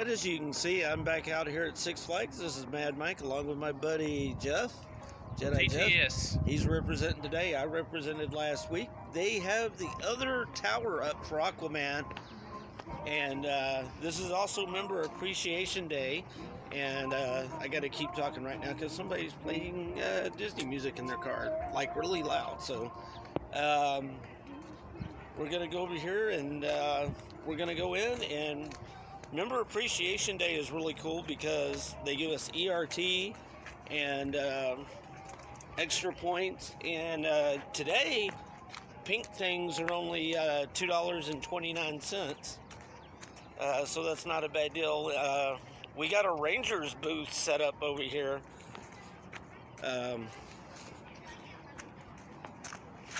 Alright, as you can see, I'm back out here at Six Flags. This is Mad Mike along with my buddy Jeff. Jedi TTS. Jeff. He's representing today. I represented last week. They have the other tower up for Aquaman. And this is also Member Appreciation Day. And I got to keep talking right now because somebody's playing Disney music in their car, like really loud. So we're going to go over here and we're going to go in. And Member Appreciation Day is really cool because they give us ERT and extra points. And today, pink things are only $2.29. So that's not a bad deal. We got a Rangers booth set up over here.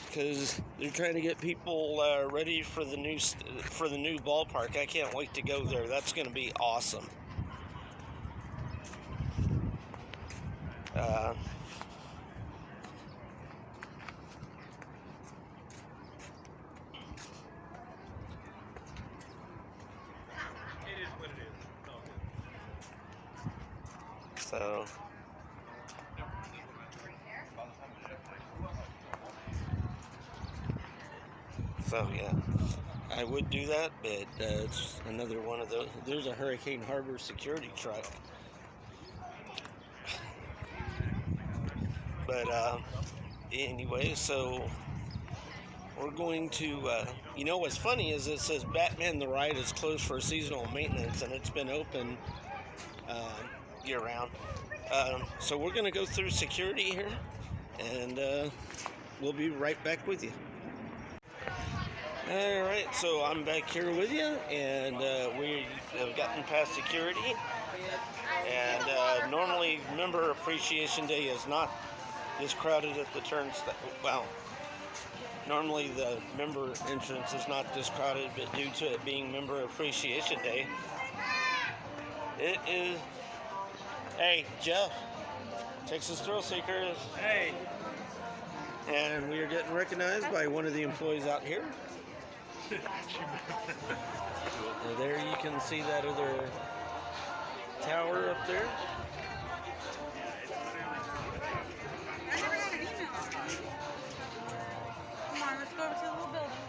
Because they're trying to get people ready for the new ballpark. I can't wait to go there. That's going to be awesome. It is what it is. So. So yeah, I would do that, but it's another one of those. There's a Hurricane Harbor security truck. But anyway, so we're going to, you know what's funny is it says Batman the Ride is closed for seasonal maintenance, and it's been open year-round. So we're going to go through security here, and we'll be right back with you. Alright, so I'm back here with you, and we have gotten past security, and normally Member Appreciation Day is not this crowded at the turnstile. Well, normally the member entrance is not this crowded, but due to it being Member Appreciation Day, it is. Hey, Jeff, Texas Thrill Seekers. Hey. And we are getting recognized by one of the employees out here. And there you can see that other tower up there. I never got an email. Come on, let's go over to the little building.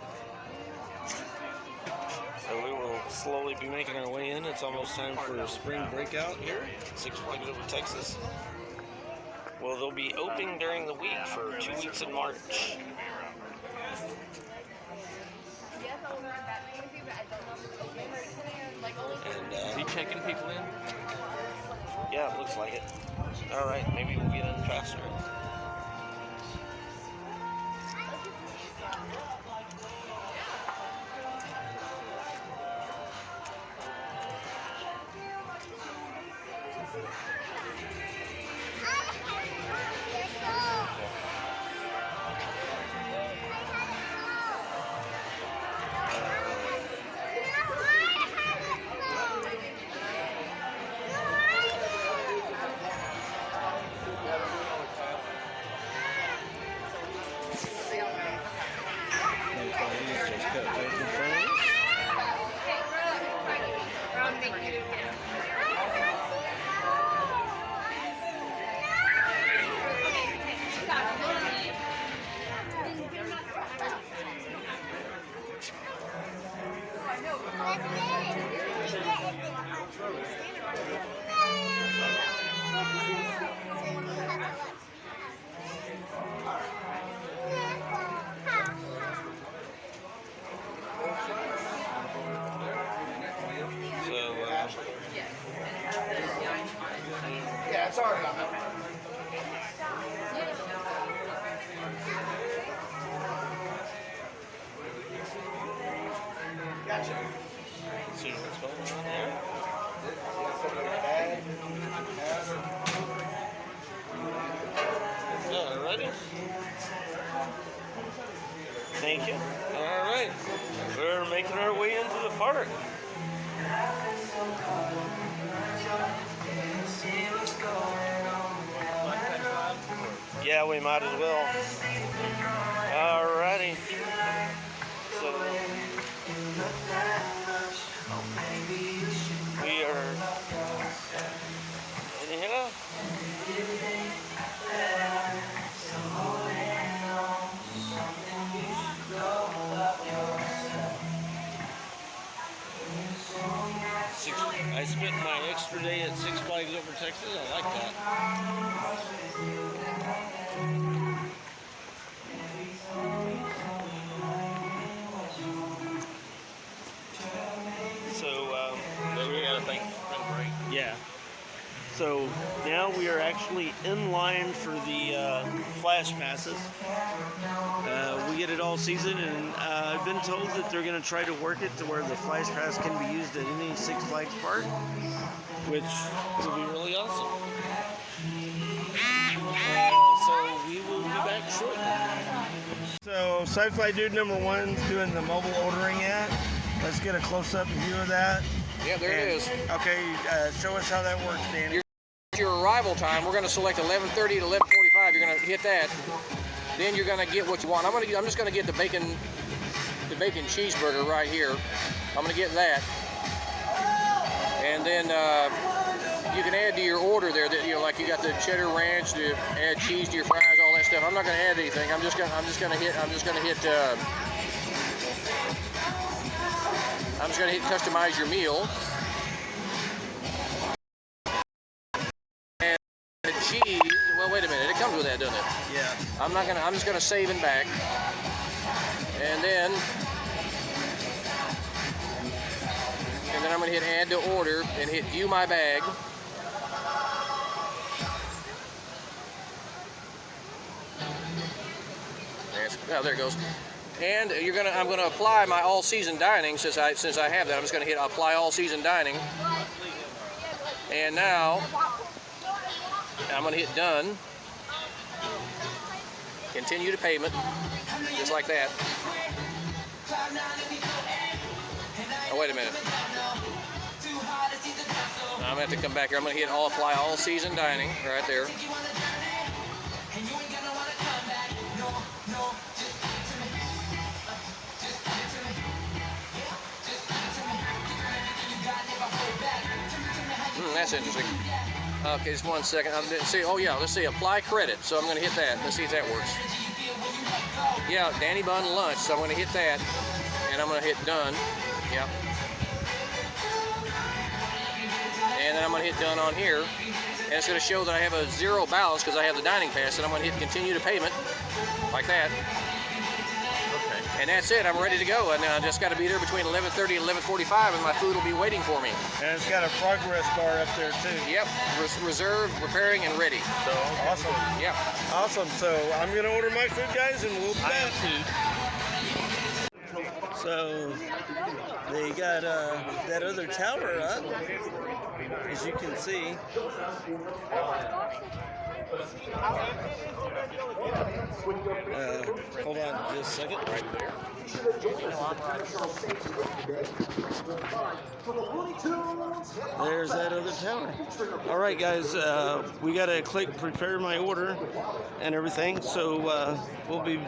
So we will slowly be making our way in. It's almost time for spring breakout here at Six Flags Over Texas. Well, they'll be open during the week for 2 weeks in March. And, Is he checking people in? yeah, it looks like it. All right, maybe we'll get in faster. Yeah, it's already on there. Gotcha. See what's going on there. Yeah, ready? Thank you. All right, we're making our way into the park. Yeah, we might as well. Alrighty. So we are I spent my extra day at Six Flags over Texas. I like that. So, We got to thank Spring Break. yeah. So now we are actually in line for the flash passes. We get it all season, and I've been told that they're going to try to work it to where the flash pass can be used at any Six Flags park, which will be really awesome. So we will be back shortly. So Sci-Fi Dude number 1's doing the mobile ordering ad. Let's get a close-up view of that. Yeah, there it is. Okay, show us how that works, Danny. Your arrival time, we're going to select 11:30 to 11:45. You're going to hit that. Then you're going to get what you want. I'm just going to get the bacon cheeseburger right here. I'm going to get that. And then you can add to your order there that, you know, like you got the cheddar ranch to add cheese to your fries, all that stuff. I'm not going to add anything. I'm just going to hit customize your meal. And the cheese, well, wait a minute, it comes with that, doesn't it? Yeah. I'm just gonna save and back. And then I'm gonna hit add to order and hit view my bag. Oh, there it goes. And I'm gonna apply my all-season dining since I have that. I'm just gonna hit apply all-season dining. And now I'm gonna hit done. Continue to payment, just like that. Oh, wait a minute. I'm gonna have to come back here. I'm gonna hit apply all-season dining right there. That's interesting. Okay, just 1 second. See, oh yeah, let's see, apply credit. So I'm going to hit that. Let's see if that works. Yeah, Danny Bun lunch. So I'm going to hit that, and I'm going to hit done. Yeah. And then I'm going to hit done on here, and it's going to show that I have a zero balance because I have the dining pass, and I'm going to hit continue to payment, like that. And that's it. I'm ready to go. And I just got to be there between 11:30 and 11:45, and my food will be waiting for me. And it's got a progress bar up there too. Yep. Reserved, preparing, and ready. So awesome. Yep. Awesome. So I'm gonna order my food, guys, and we'll be back. So they got that other tower up, as you can see. Hold on just a second. Right there. There's that other tower. All right, guys, we got to click prepare my order and everything, so we'll be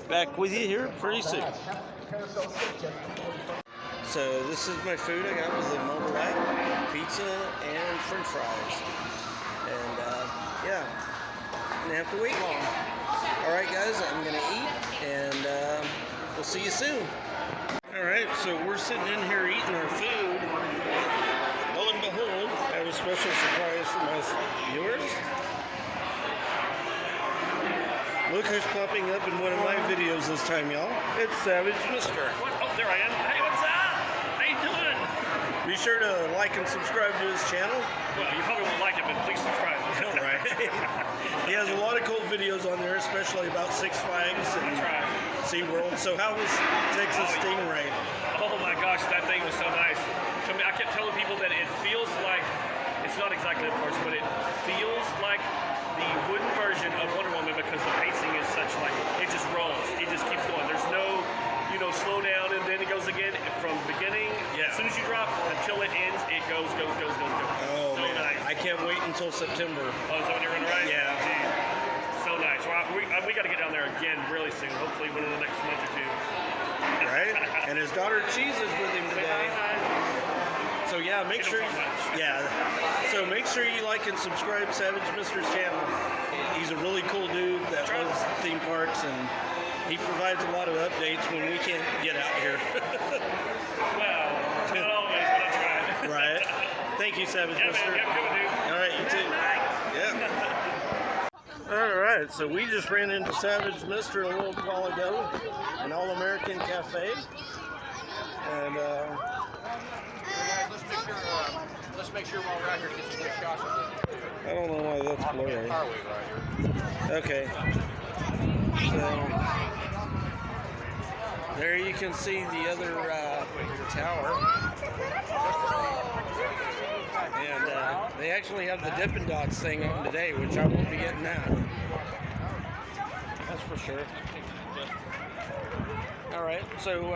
back with you here pretty soon. So this is my food I got with the mobile app, pizza and french fries. And yeah, didn't have to wait long. All right, guys, I'm gonna eat, and we'll see you soon. All right, so we're sitting in here eating our food. Lo and behold, I have a special surprise for my viewers. Look who's popping up in one of my videos this time, y'all. It's Savage Mister. Oh, there I am. Hey, what's up? How you doing? Be sure to like and subscribe to his channel. Well, you probably won't like it, but please subscribe. Right. He has a lot of cool videos on there, especially about Six Flags and SeaWorld. So how was Texas Stingray? Oh my gosh, that thing was so nice. I kept telling people that it feels like, it's not exactly, of course, but it feels like the wooden version of Wonder Woman because the pacing is such like, it just rolls. It just keeps going. There's no, slow down and then it goes again. From beginning, as soon as you drop until it ends, it goes. Oh, so man. nice. I can't wait until September. Oh, is that what you're running right? Yeah. Dude, so nice. Well, we got to get down there again really soon. Hopefully within the next month or two. Right? And his daughter Cheese is with him today. So yeah, make sure you like and subscribe Savage Mister's channel. He's a really cool dude that loves theme parks, and he provides a lot of updates when we can't get out here. Well, not always, but I try. Right. Thank you, Savage Yeah, Mister. man. Have a good one, dude. All right, you too. Yeah. All right, so we just ran into Savage Mister a little while ago, an All-American Cafe, and Let's make sure while we're out here get some good shots of I don't know why that's the blurry. power wave right here. Okay. So there you can see the other tower. And they actually have the Dippin' Dots thing on today, which I won't be getting that. That's for sure. All right, so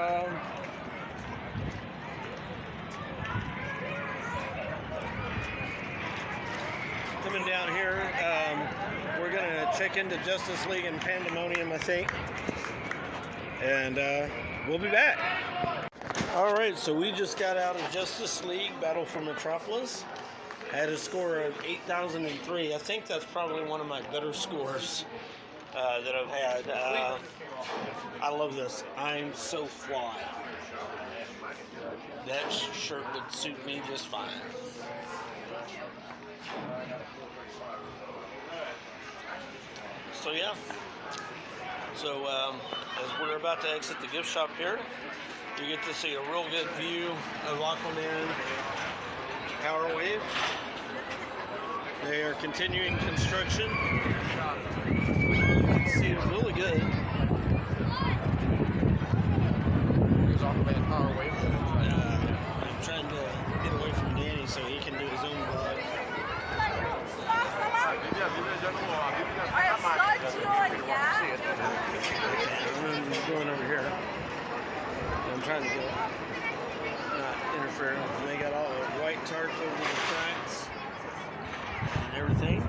coming down here, we're gonna check into Justice League and Pandemonium, I think, and we'll be back. All right, so we just got out of Justice League Battle for Metropolis. Had a score of 8,003. I think that's probably one of my better scores that I've had. I love this. I'm so fly. That shirt would suit me just fine. So yeah. So as we're about to exit the gift shop here, you get to see a real good view of Aquaman Power Wave. They are continuing construction. You can see it really good. Here's Aquaman Power Wave. I'm trying to get away from Danny so he can do his own vlog. I'm going over here. I'm trying to get not interfere. And they got all the white tarp over the tracks and everything.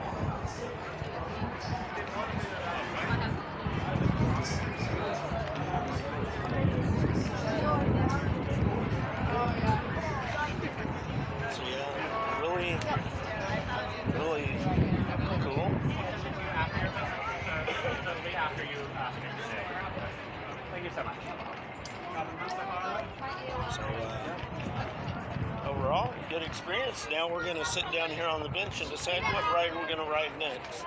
So yeah, really cool. Thank you so much. So overall, good experience. Now we're going to sit down here on the bench and decide what ride we're going to ride next.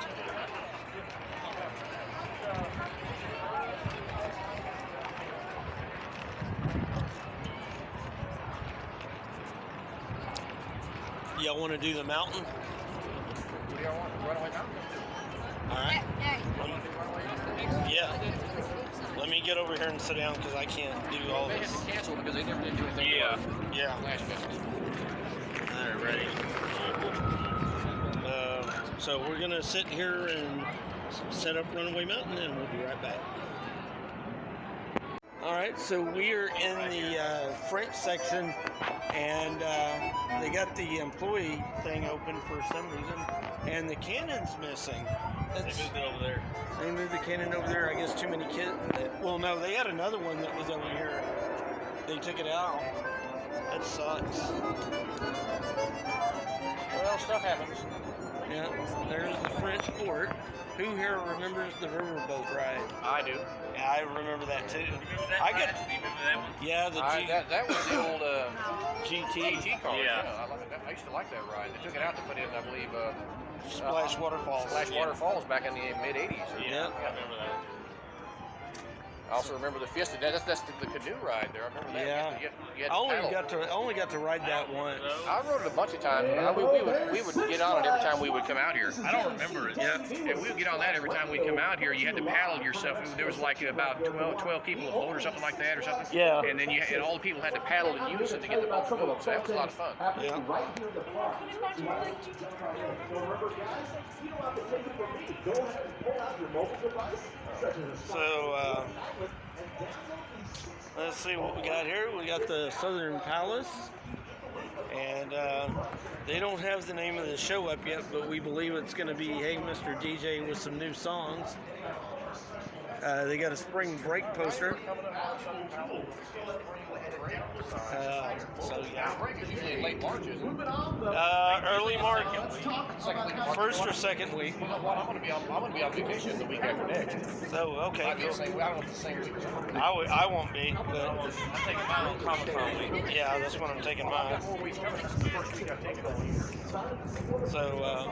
Y'all want to do the mountain? What do y'all want? Runaway Mountain? All right. Yeah. Let me get over here and sit down because I can't do all They had this. to cancel because they never did do anything. Yeah. Yeah. Last minute. All right, ready. So we're gonna sit here and set up Runaway Mountain, and we'll be right back. All right, so we are in the French section, and they got the employee thing open for some reason, and the cannon's missing. They moved it over there. They moved the cannon over there. I guess too many kids. Well, no, they had another one that was over here. They took it out. That sucks. Well, stuff happens. Yeah, there's the French fort. Who here remembers the riverboat ride? I do. Yeah, I remember that too. Remember that? I got. Do you remember that one? Yeah, the That was the old GT GT car. Yeah. I used to like that ride. They took it out to put in, I believe, Splash Waterfalls. Splash Waterfalls back in the mid '80s. Yeah. I remember that. I also remember the Fiesta. That's the canoe ride there. I remember that. Yeah. You had I only paddle. got to ride that once. I rode it a bunch of times. We would get on it every time we would come out here. I don't remember it. Yeah. And we would get on that every time we'd come out here. You had to paddle yourself. There was like about 12 people aboard or something like that or something. Yeah. And then and all the people had to paddle in unison to get the boat to move. So that was a lot of fun. Yeah. So let's see what we got here. We got the Southern Palace, and they don't have the name of the show up yet, but we believe it's going to be Hey Mr. DJ with some new songs. They got a spring break poster. So yeah. Break is usually late March, isn't it? Early March, Second week of March. first or second week. Well, I'm gonna be on vacation the week after next. So okay, Might be the cool. same. I don't know if it's the same week or something. I won't be, but I'm taking mine on Comic-Con week. yeah, that's when I'm taking I've mine. got more weeks coming. This is the first week So,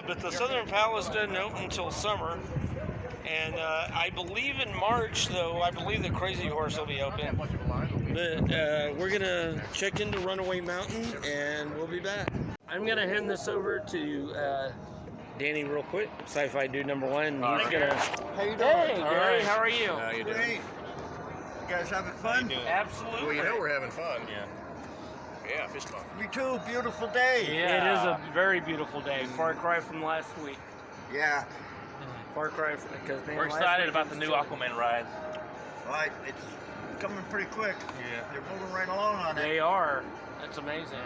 but the Southern Palace doesn't open until summer. And I believe in March, though, I believe the Crazy Horse will be open. But we're going to check into Runaway Mountain, and we'll be back. I'm going to hand this over to Danny real quick, Sci-Fi Dude number 1. He's going to... How you doing? Hey, Gary, how are you? How you doing? Great. You guys having fun? Absolutely. Well, you know we're having fun. Yeah, fist bump. Me too. Beautiful day. It is a very beautiful day. Far cry from last week. Yeah. Far cry from... Because, man, We're excited about the new Aquaman ride. Right. It's coming pretty quick. Yeah. They're moving right along on it. They are. That's amazing.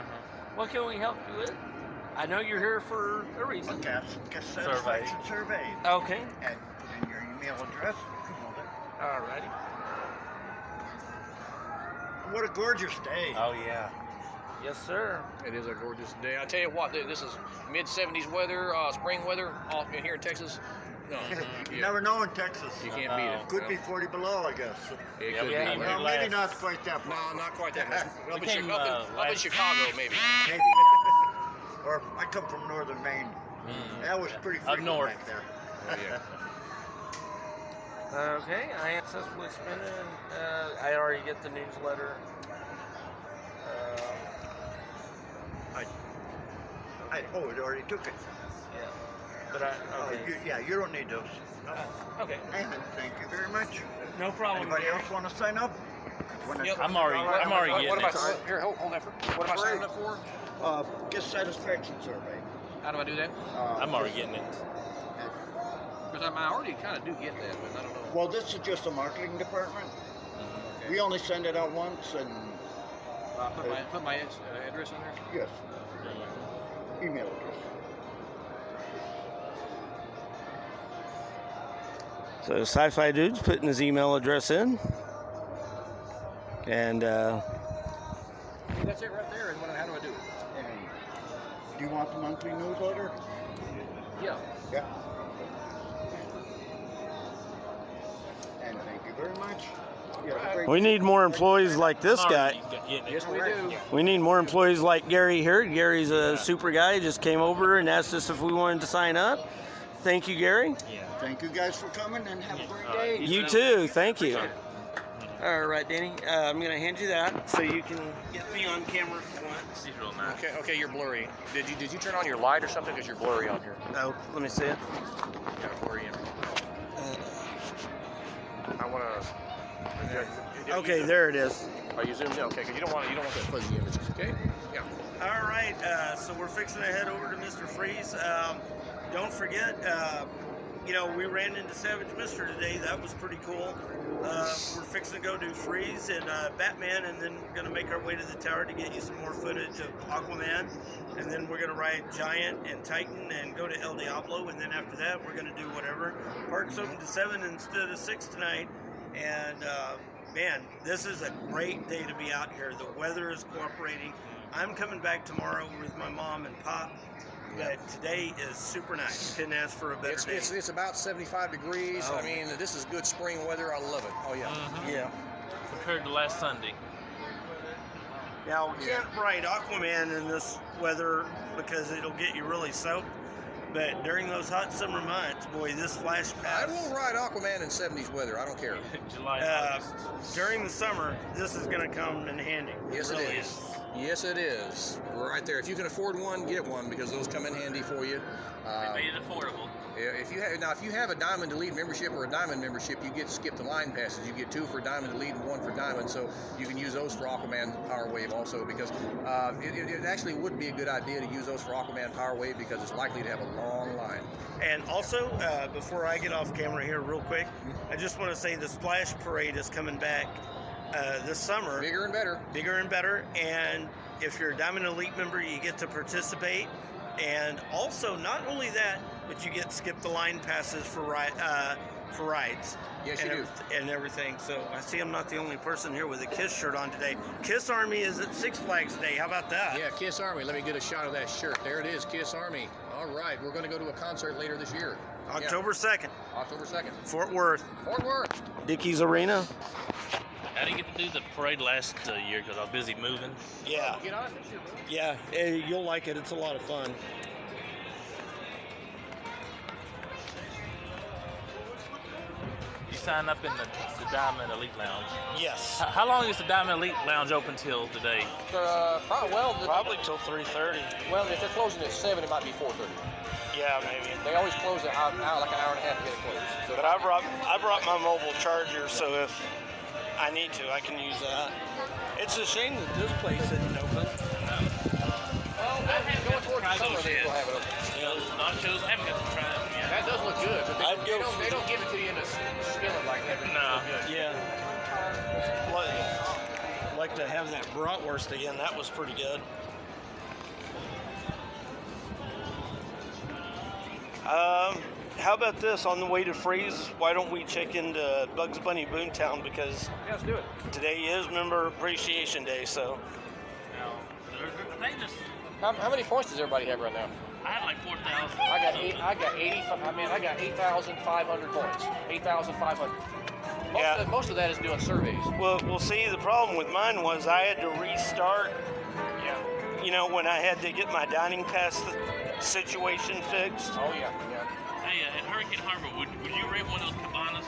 What can we help you with? I know you're here for a reason. Guest satisfaction survey. Okay. And put in your email address. You can hold it. Alrighty. What a gorgeous day. Oh yeah. Yes, sir. It is a gorgeous day. I tell you what, this is mid-70s weather, spring weather, off in here in Texas. No, You never know in Texas. you can't beat it. Could be 40 below, I guess. It Yeah, could we be. had Well, it maybe last- not quite that No, far. not quite that much. Up, We in, came, up in last- Chicago, maybe. Maybe, yeah. Or I come from northern Maine. That was pretty Up frequent north. back there. Oh, yeah. Okay. I successfully spent it. I already get the newsletter. It already took it. Yeah. But I. Okay. You don't need those. Okay. And thank you very much. No problem. Anybody Gary. else want to sign up? Yep. I'm already What getting am I, it. here, hold that for. What am I signing up for? Guest satisfaction survey. How do I do that? I'm already getting it. Because I already kind of do get that, but I don't know. Well, this is just a marketing department. Okay. We only send it out once, and Put my address in there. yes, email address. So Sci-Fi Dude's putting his email address in. And That's it right there. And how do I do it? And do you want the monthly newsletter? Yeah. Yeah. And thank you very much. You have a great we need more employees like this I'm guy. already getting it. Yes, we do. We need more employees like Gary here. Gary's a super guy. He just came over and asked us if we wanted to sign up. Thank you, Gary. Thank you guys for coming, and have a great All right. day. You too. Thank you. All right, Danny. I'm going to hand you that so you can get me on camera for once. He's real nice. Okay, you're blurry. Did you turn on your light or something? Because you're blurry on here. Oh, let me see it. Yeah, blurry in. I want to. Okay, there it is. Are you zoomed in? Okay, because you don't want that fuzzy images. Okay. Yeah. All right, so we're fixing to head over to Mr. Freeze. Don't forget, we ran into Savage Mister today. That was pretty cool. We're fixing to go do Freeze and Batman, and then we're going to make our way to the tower to get you some more footage of Aquaman. And then we're going to ride Giant and Titan and go to El Diablo. And then after that, we're going to do whatever. Park's open to 7 instead of 6 tonight. And, man, this is a great day to be out here. The weather is cooperating. I'm coming back tomorrow with my mom and pop. But today is super nice. Couldn't ask for a better day. It's about 75 degrees. Oh. I mean, this is good spring weather. I love it. Oh yeah. Yeah. Compared to last Sunday. Now, we can't ride Aquaman in this weather because it'll get you really soaked. But during those hot summer months, boy, this flash I pass. will ride Aquaman in 70s weather. I don't care. July. During the summer, this is going to come in handy. Yes, it really is. Yes, it is. Right there. If you can afford one, get one because those come in handy for you. They made it affordable. If you have a Diamond Elite membership or a Diamond membership, you get skip the line passes. You get 2 for Diamond Elite and 1 for Diamond, so you can use those for Aquaman Power Wave also because it actually would be a good idea to use those for Aquaman Power Wave because it's likely to have a long line. And also, before I get off camera here real quick, I just want to say the Splash Parade is coming back this summer. Bigger and better. Bigger and better. And if you're a Diamond Elite member, you get to participate. And also, not only that, but you get skip the line passes for rides. Yes, you do. And everything. So I see I'm not the only person here with a KISS shirt on today. KISS Army is at Six Flags Day. How about that? Yeah, Kiss Army. Let me get a shot of that shirt. There it is, Kiss Army. All right, we're going to go to a concert later this year. October 2nd, October 2nd. Fort Worth, Fort Worth. Dickies Arena. I didn't get to do the parade last year because I was busy moving. Yeah, Get on it. yeah, you'll like it. It's a lot of fun. You sign up in the Diamond Elite Lounge. Yes, How long is the Diamond Elite Lounge open till today? probably till 3:30. Well, if they're closing at 7, it might be 4:30. Yeah, maybe. They always close it out like an hour and a half to get it closed. So But I brought my mobile charger, so if I need to, I can use that. It's a shame that this place isn't open. going towards the summer, they will have it open. Those nachos, I haven't got to try them yet. That does look good, but I'd go they don't give it to you in a skillet like that. No. Yeah. Like to have that bratwurst again. That was pretty good. How about this? On the way to Freeze, why don't we check into Bugs Bunny Boomtown, because Yeah, let's do it. today is Member Appreciation Day, so They just, How many points does everybody have right now? I had like 4,000. I got 8,500 points. 8,500. Yeah. Most of that is doing surveys. Well, see, the problem with mine was I had to restart, Yeah. you know, when I had to get my dining pass situation fixed. Oh yeah. Hey, at Hurricane Harbor, would you rate one of those cabanas?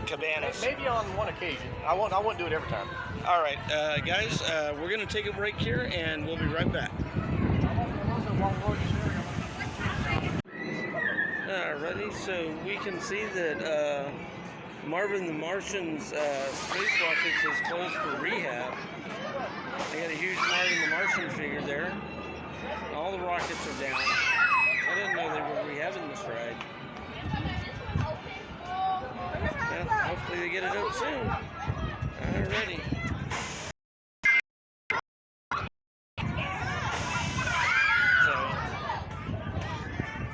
Cabanas. Maybe on one occasion. I wouldn't do it every time. All right, guys, we're going to take a break here, and we'll be right back. Alrighty, so we can see that Marvin the Martian's space rockets is closed for rehab. They got a huge Marvin the Martian figure there. All the rockets are down. I didn't know they were rehabbing this ride. Yeah, hopefully they get it up soon. Alrighty.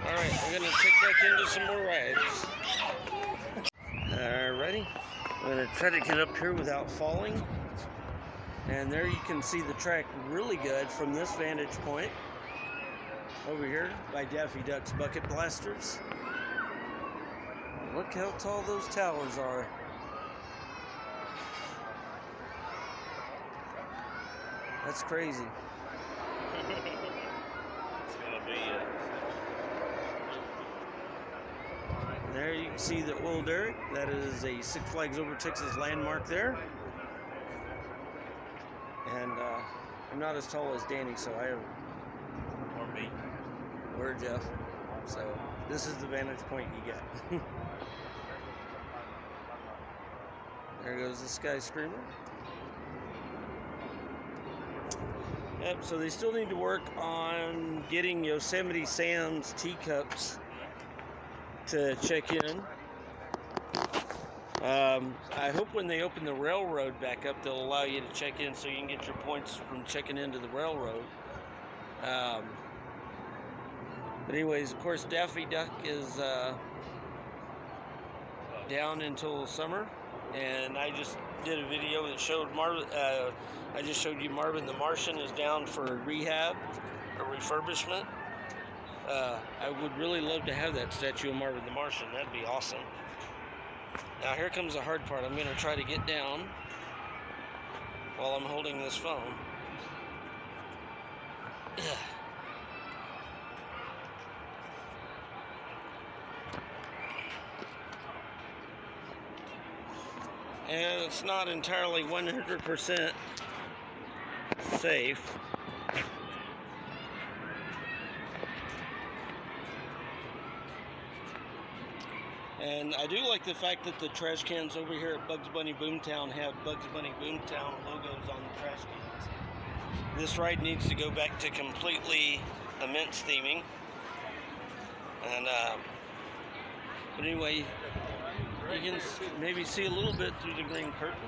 Alright, we're gonna check back into some more rides. Alrighty. I'm gonna try to get up here without falling. And there you can see the track really good from this vantage point. Over here by Daffy Duck's Bucket Blasters. Look how tall those towers are. That's crazy. It's gonna be. And there you can see the old Derrick. That is a Six Flags Over Texas landmark there. And I'm not as tall as Danny, so I have. Or me. Or Jeff. So this is the vantage point you get. There goes the Sky Screamer. Yep, so they still need to work on getting Yosemite Sam's teacups to check in. I hope when they open the railroad back up, they'll allow you to check in so you can get your points from checking into the railroad. But anyways, of course, Daffy Duck is down until summer, and I just did a video that showed Marvin. I just showed you Marvin the Martian is down for rehab or refurbishment. I would really love to have that statue of Marvin the Martian. That'd be awesome. Now here comes the hard part. I'm going to try to get down while I'm holding this phone. And it's not entirely 100% safe. And I do like the fact that the trash cans over here at Bugs Bunny Boomtown have Bugs Bunny Boomtown logos on the trash cans. This ride needs to go back to completely immense theming. And but anyway, you can maybe see a little bit through the green curtain.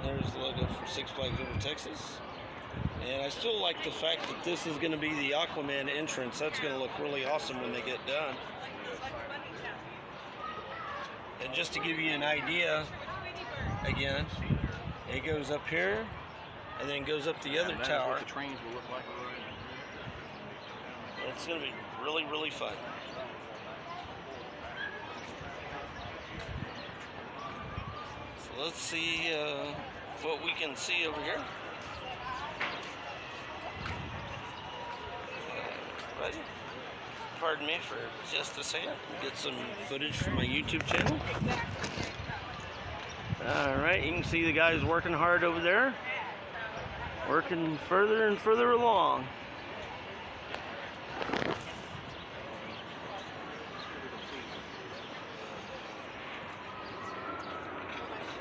And there's the logo for Six Flags Over Texas. And I still like the fact that this is going to be the Aquaman entrance. That's going to look really awesome when they get done. And just to give you an idea, again, it goes up here, and then goes up the other And that is tower. what the trains will look like. It's going to be really, really fun. So let's see what we can see over here. Right. Pardon me for just a second. Get some footage from my YouTube channel. Alright, you can see the guys working hard over there. Working further and further along.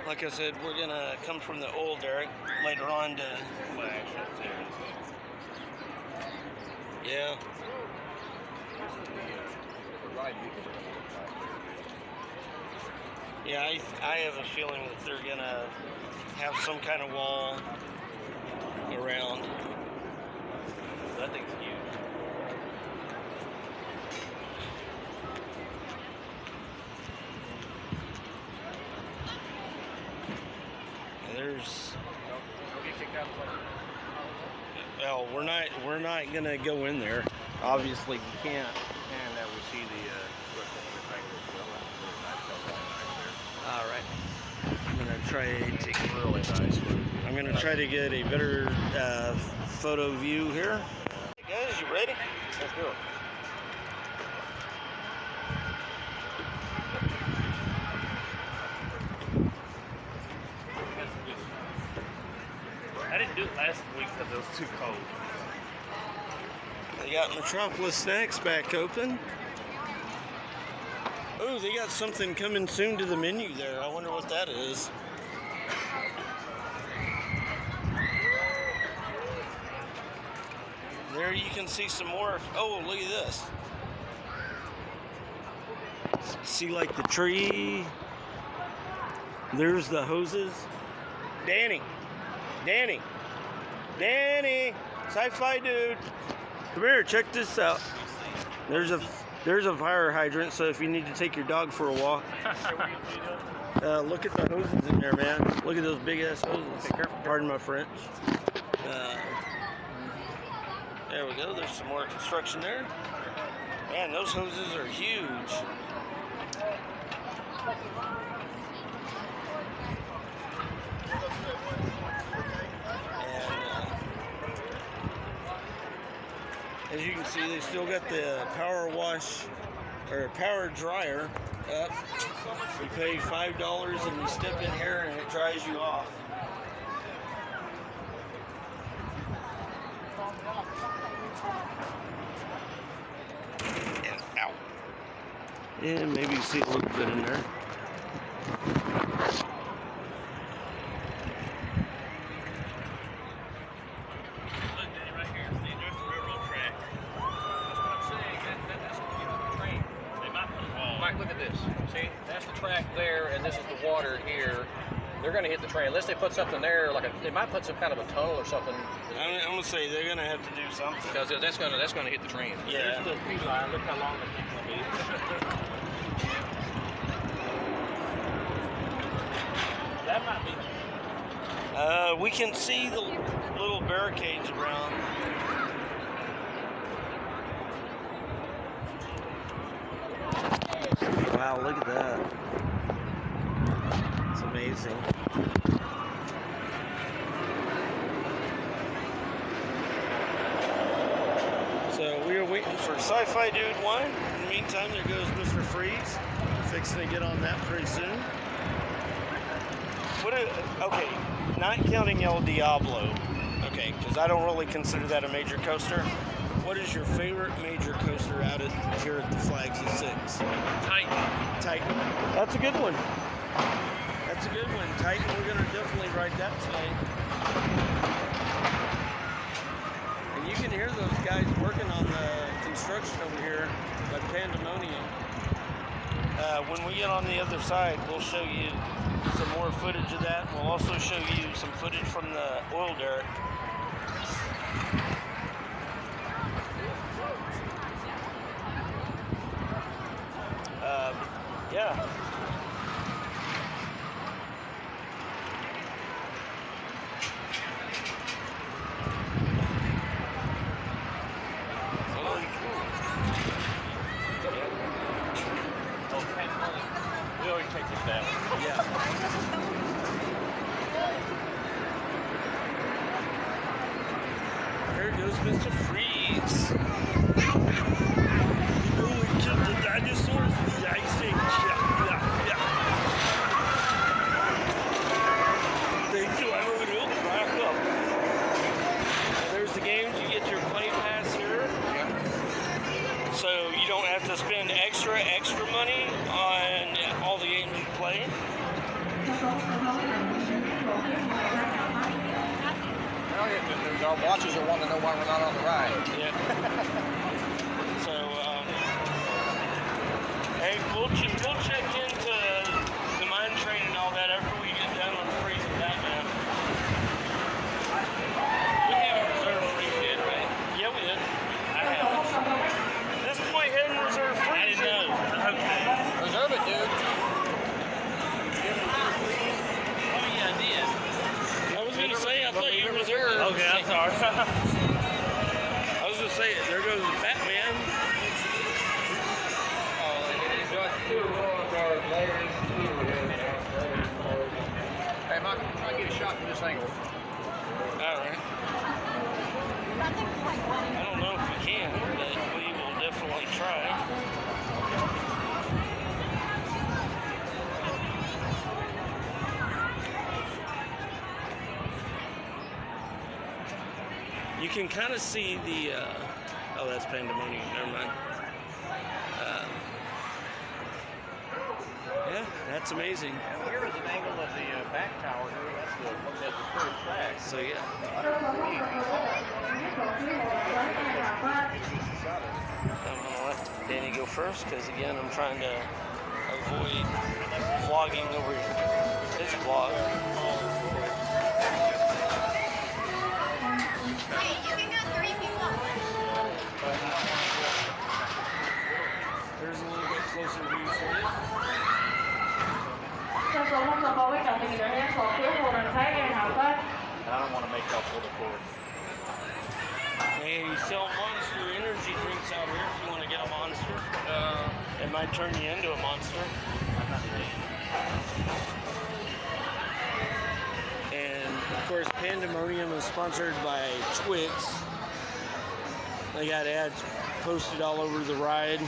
Like I said, we're gonna come from the old derrick later on to yeah. Yeah, I have a feeling that they're gonna have some kind of wall around. That thing's huge. There's well, we're not gonna go in there. Obviously, we can't. And that we see the All right. I'm gonna try to. really nice. I'm gonna try to get a better photo view here. Hey guys, you ready? Let's do it. I didn't do it last week because it was too cold. They got Metropolis Snacks back open. Oh, they got something coming soon to the menu there. I wonder what that is. There you can see some more. Oh, look at this. See like the tree. There's the hoses. Danny. Sci-fi dude. Come here, check this out. There's a fire hydrant, so if you need to take your dog for a walk. Look at the hoses in there, man. Look at those big ass hoses. Pardon my French. There we go. There's some more construction there. Man, those hoses are huge. As you can see, they still got the power wash or power dryer up. You pay $5 and you step in here and it dries you off. And ow. And maybe you see a little bit in there. Look at this. See, that's the track there, and this is the water here. They're going to hit the train unless they put something there, like they might put some kind of a tunnel or something. I'm gonna say they're gonna have to do something because that's gonna hit the train. Yeah. There's the tree line. Look how long the thing's gonna be. That might be. We can see the little barricades around. Wow, look at that. It's amazing. So we are waiting for Sci-Fi Dude 1. In the meantime, there goes Mr. Freeze. Fixing to get on that pretty soon. Okay, not counting El Diablo. Okay, because I don't really consider that a major coaster. What is your favorite major coaster out here at the Flags of Six? Titan. That's a good one. Titan, we're going to definitely ride that tonight. And you can hear those guys working on the construction over here at Pandemonium. When we get on the other side, we'll show you some more footage of that. We'll also show you some footage from the oil derrick. Yeah. So you don't have to spend extra money on all the games you play. Our watchers are wanting to know why we're not on the ride. Yeah. So, hey, we'll check into the mine train and all that after we get done with freezing Batman. We haven't reserved free yet, right? Yeah, we did. I haven't. This point, head and reserve free. I didn't know. Okay. Reserve it, dude. Oh yeah, I did. I was gonna say, I thought you reserved. Okay, I'm sorry. I was gonna say, there goes Batman. Hey, Mike, I'll get a shot from this angle. Alright. I don't know if we can, but we will definitely try. You can kind of see the, oh, that's Pandemonium, never mind. Yeah, that's amazing. Here is an angle of the back tower here. That's the first track. So, yeah. I'm going to let Danny go first because, again, I'm trying to avoid vlogging over his vlog. Hey, you can go 3 people at once. There's a little bit closer view for you. Trong số 1 số có trọng tình nhân số phía hồ đằng trái em hảo tất. I don't want to make y'all pull the cord. They sell Monster energy drinks out here if you want to get a Monster. It might turn you into a monster. And of course, Pandemonium is sponsored by Twix. They got ads posted all over the ride.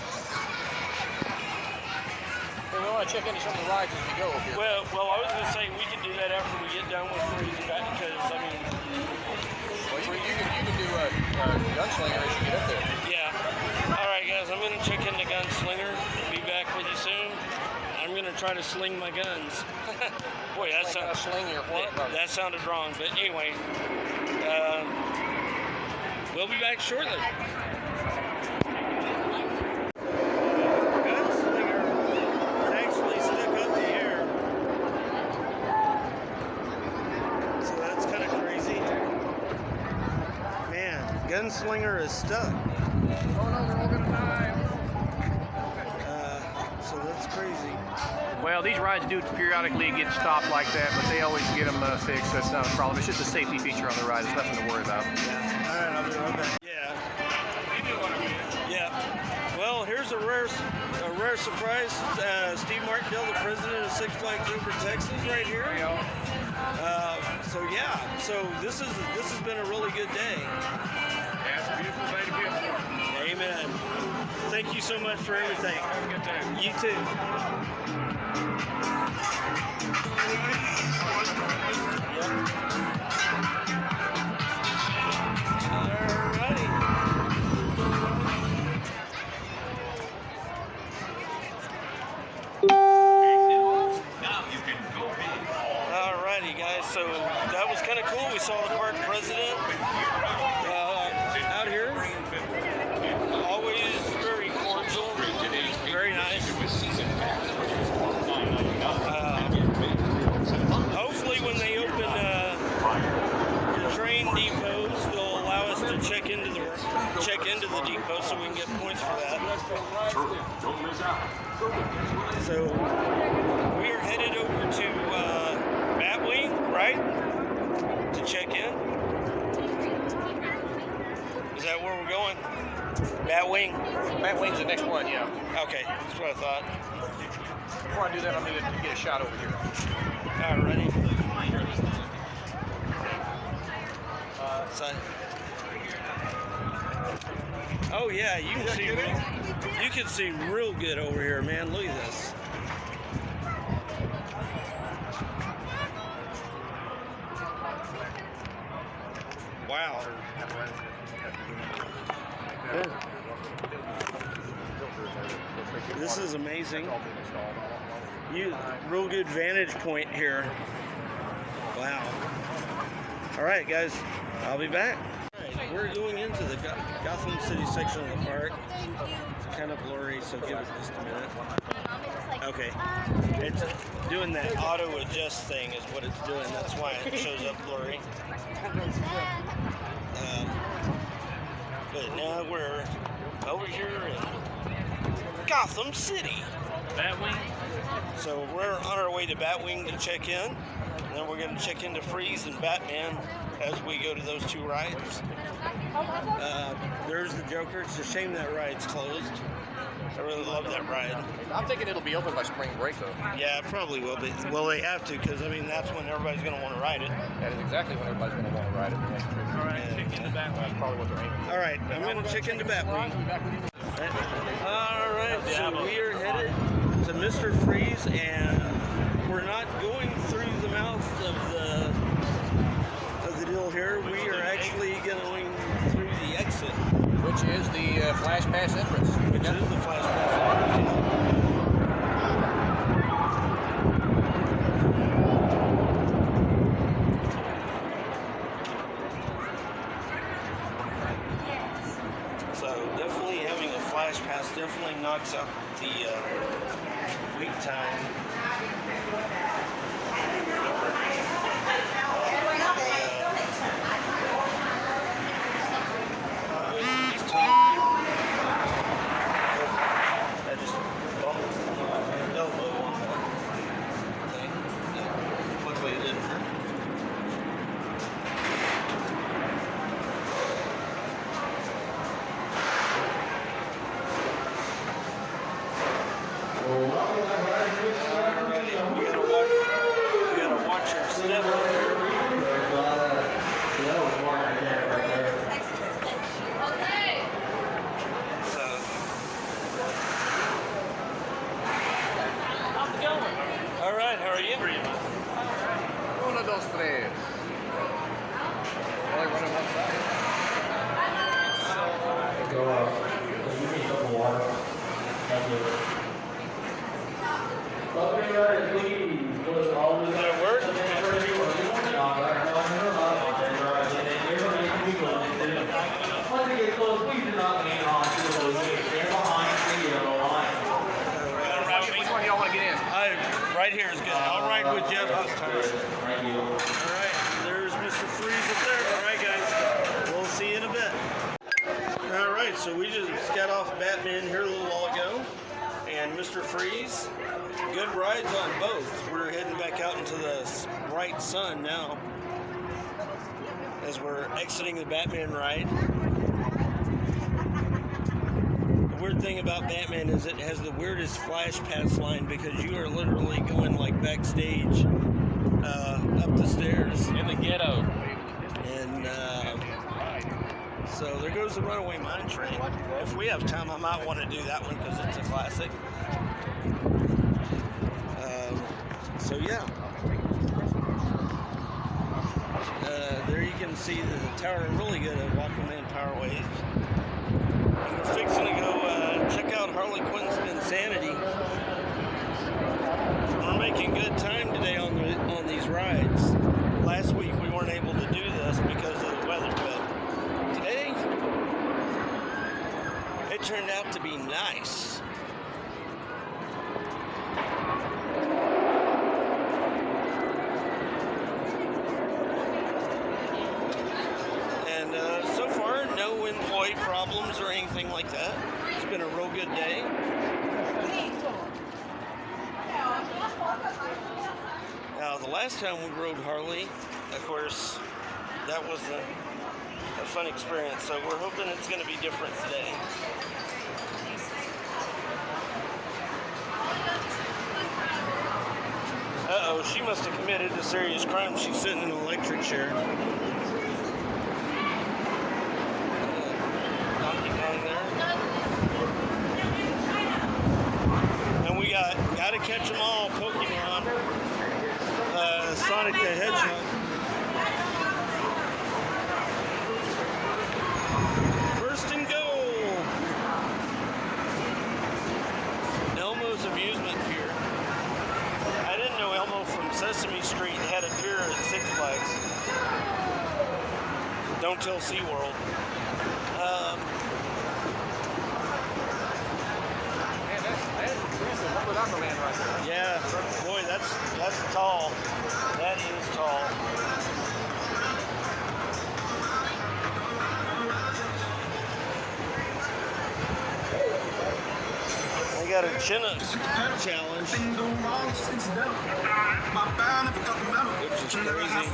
Hey, we want to check into some of the rides as we go here. Well, I was going to say we can do that after we get done with freezing back because, I mean... Well, you can do Gunslinger as you get up there. Yeah. All right, guys, I'm going to check into Gunslinger. Be back with you soon. I'm going to try to sling my guns. Boy, that sounded... Sling your what? That sounded wrong, but anyway. We'll be back shortly. Gunslinger is stuck. Oh no, they're all gonna die. So that's crazy. Well, these rides do periodically get stopped like that, but they always get them fixed. That's not a problem. It's just a safety feature on the ride. It's nothing to worry about. Yeah. All right, I'll be right back. Yeah. You do want to be. Yeah. Well, here's a rare surprise. Steve Martell, the president of Six Flags Over Texas, right here. So yeah. So this has been a really good day. It's a beautiful day to be a part of. Amen. Thank you so much for everything. Have a good time. You too. Yep. Alrighty. Alrighty, guys. So that was kind of cool. We saw the park president out here. Always very cordial, very nice. Hopefully, when they open the train depots, they'll allow us to check into the depot so we can get points for that. So we are headed over to Batwing, right, to check in. Is that where we're going? Batwing? Batwing's the next one, yeah. Okay, that's what I thought. Before I do that, I'm going to get a shot over here. Alrighty. Oh yeah, you can see real good over here, man. Look at this. Wow. This is amazing. Real good vantage point here. Wow. All right, guys, I'll be back. All right, we're going into the Gotham City section of the park. It's kind of blurry, so give it just a minute. Okay. It's doing that auto adjust thing is what it's doing. That's why it shows up blurry. But now we're over here in Gotham City. Batwing? So we're on our way to Batwing to check in. And then we're going to check into Freeze and Batman as we go to those two rides. There's the Joker. It's a shame that ride's closed. I really love that ride. I'm thinking it'll be open by spring break, though. Yeah, it probably will be. Well, they have to, because, I mean, that's when everybody's going to want to ride it. That is exactly when everybody's going to want to ride it. All right, check into Batwing. That's probably what they're aiming for. All right, I'm going to check into Batwing. All right, so we are headed to Mr. Freeze, and we're not going through the mouth of the deal here. We are actually going through the exit, Which is the Flash Pass entrance. which is the Flash Pass. So definitely having a Flash Pass definitely knocks out the wait time. I just bumped my elbow on that thing. Luckily it didn't hurt. We gotta watch our step here. So, How's it going? all right, how are you? Uno, dos, tres. Only running one side. Does that work? Which one do y'all want to get in? Right here is good. I'll ride with Jeff this time. All right, there's Mr. Freeze up there. All right, guys, we'll see you in a bit. All right, so we just got off Batman here a little while ago, and Mr. Freeze. Good rides on both. We're heading back out into the bright sun now as we're exiting the Batman ride. The weird thing about Batman is it has the weirdest Flash Pass line because you are literally going like backstage up the stairs. In the ghetto. And so there goes the Runaway Mine Train. If we have time, I might want to do that one because it's a classic. So yeah, there you can see the tower really good at Aquaman Power Wave. And we're fixing to go check out Harley Quinn's Insanity. We're making good time today on these rides. Last week we weren't able to do this because of the weather, but today it turned out to be nice. So far, no employee problems or anything like that. It's been a real good day. Now, the last time we rode Harley, of course, that was a fun experience. So we're hoping it's going to be different today. Uh-oh, she must have committed a serious crime. She's sitting in an electric chair. And we gotta catch them all, Pokemon, Sonic the Hedgehog. First and goal. Sesame Street had appear at Six Flags. Don't tell SeaWorld. Man, that's impressive. Look at Aquaman right there. Yeah, boy, that's tall. That is tall. They got a chin-up challenge, which is crazy.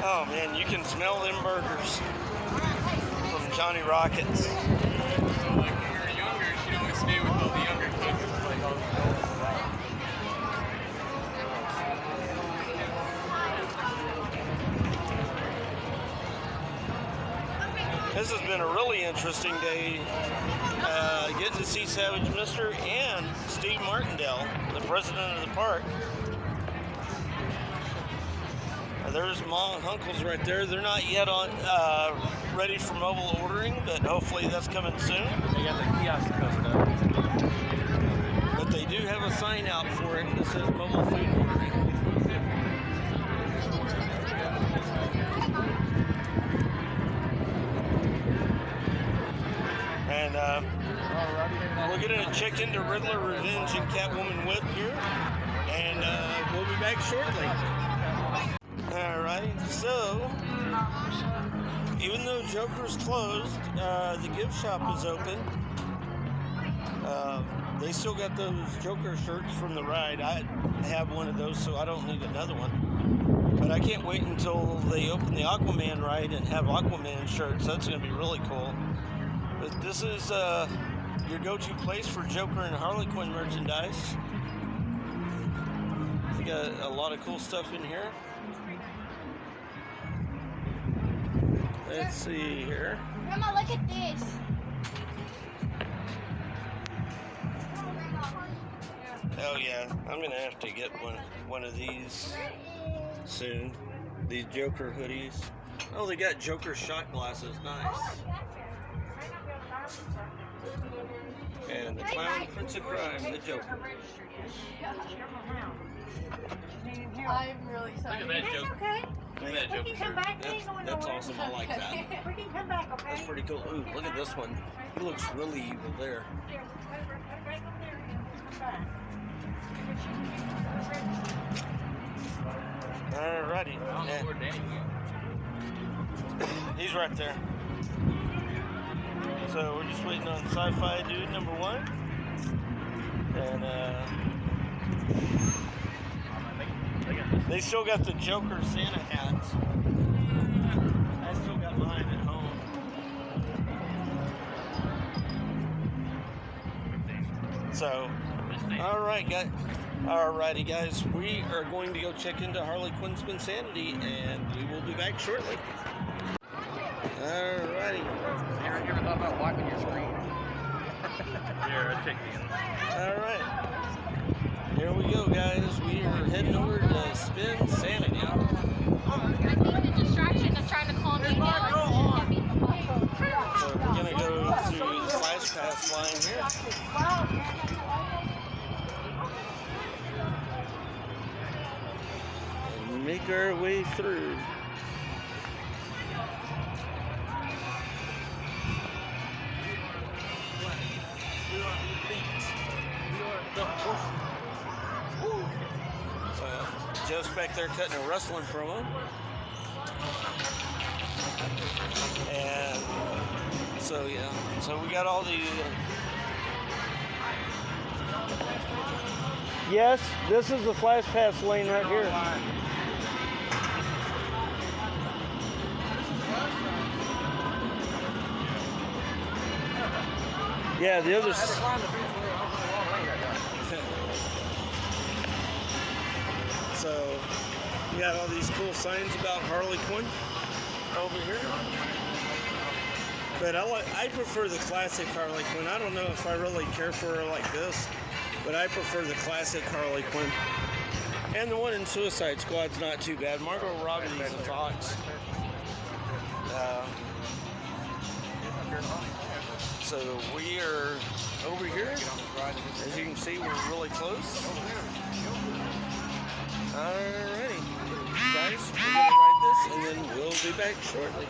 Oh man, you can smell them burgers from Johnny Rockets. So like when you're younger, you always stay with all the younger kids. Like all This has been a really interesting day. Getting to see Savage Mister and Steve Martindale, the president of the park. There's Mom and Uncle's right there. They're not yet on ready for mobile ordering, but hopefully that's coming soon. they got the kiosk covered up. But they do have a sign out for it that says mobile food ordering. And we're gonna check into Riddler Revenge and Catwoman Whip here, and we'll be back shortly. Alright, so even though Joker's closed, the gift shop is open. They still got those Joker shirts from the ride. I have one of those, so I don't need another one. But I can't wait until they open the Aquaman ride and have Aquaman shirts. That's going to be really cool. But this is your go-to place for Joker and Harley Quinn merchandise. We got a lot of cool stuff in here. Let's see here. Grandma, look at this. Oh yeah, I'm gonna have to get one of these soon. These Joker hoodies. Oh, they got Joker shot glasses. Nice. And the Clown Prince of Crime, the Joker. I'm really sorry. Look at that joke. Okay. Look at that We joke. can come back. We ain't going That's nowhere. awesome. I like that. We can come back, okay? That's pretty cool. Ooh, look at this one. He looks really evil there. Here, right over there and come back. Alrighty. I don't know where Danny went. He's right there. So we're just waiting on Sci-Fi Dude number 1. And they still got the Joker Santa hats. I still got mine at home. So, alrighty guys, we are going to go check into Harley Quinn's Insanity, and we will be back shortly. Alrighty. You ever thought about wiping your screen? Here, I checked in. Alright. Here we go, guys. We are heading over to Spin Sanity. I think the distraction of trying to calm me down. So we're going to go through the Flash Pass line here. And make our way through. Joe's back there cutting a wrestling promo. And so, yeah. So we got all the... Yes, this is the Flash Pass lane right here. Yeah, the other... So, we got all these cool signs about Harley Quinn over here. But I prefer the classic Harley Quinn. I don't know if I really care for her like this, but I prefer the classic Harley Quinn. And the one in Suicide Squad's not too bad. Margot Robbie's a fox. So we are over here. As you can see, we're really close. Alrighty, guys, we're gonna ride this and then we'll be back shortly.